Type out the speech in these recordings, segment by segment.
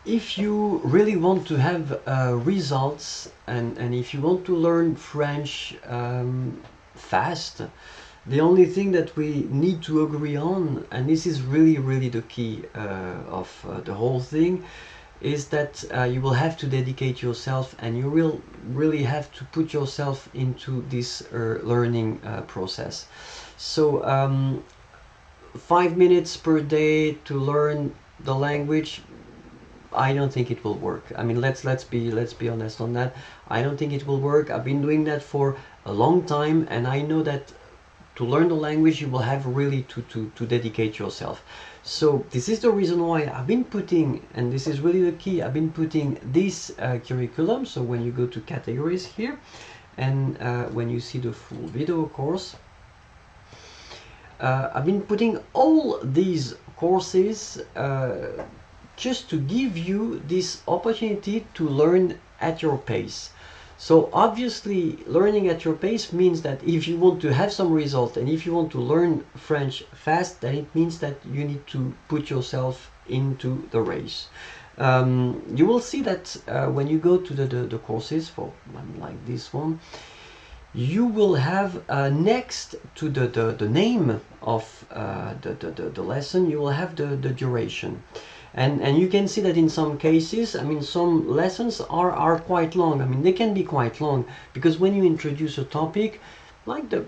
If you really want to have results, and if you want to learn French fast, the only thing that we need to agree on, and this is really the key of the whole thing, is that you will have to dedicate yourself, and you will really have to put yourself into this learning process. So 5 minutes per day to learn the language, I don't think it will work. I mean, let's be honest on that. I don't think it will work. I've been doing that for a long time, and I know that to learn the language you will have really to dedicate yourself. So this is the reason why I've been putting, and this is really the key, I've been putting this curriculum. So when you go to categories here, and when you see the full video course, I've been putting all these courses just to give you this opportunity to learn at your pace. So obviously learning at your pace means that if you want to have some result, and if you want to learn French fast, then it means that you need to put yourself into the race. You will see that when you go to the courses, for like this one, you will have next to the name of the lesson, you will have the duration. And you can see that in some cases, I mean, some lessons are quite long. I mean, they can be quite long, because when you introduce a topic, like the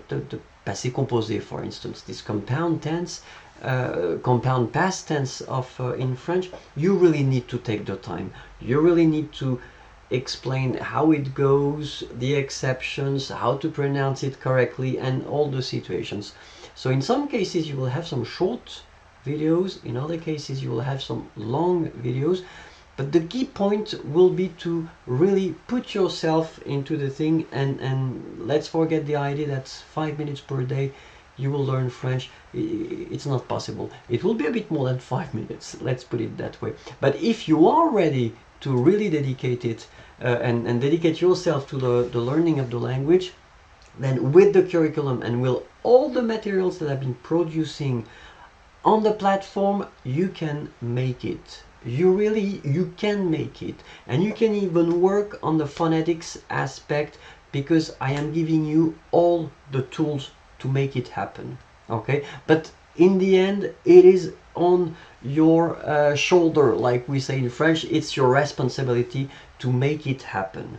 passé composé, for instance, this compound tense, compound past tense of in French, you really need to take the time. You really need to explain how it goes, the exceptions, how to pronounce it correctly, and all the situations. So in some cases you will have some short videos, in other cases you will have some long videos, but the key point will be to really put yourself into the thing, and let's forget the idea that 5 minutes per day you will learn French. It's not possible. It will be a bit more than 5 minutes, let's put it that way. But if you are ready to really dedicate it and dedicate yourself to the learning of the language, then with the curriculum and with all the materials that I've been producing on the platform, you can make it. You can make it, and you can even work on the phonetics aspect, because I am giving you all the tools to make it happen. Okay, but in the end it is on your shoulder, like we say in French. It's your responsibility to make it happen.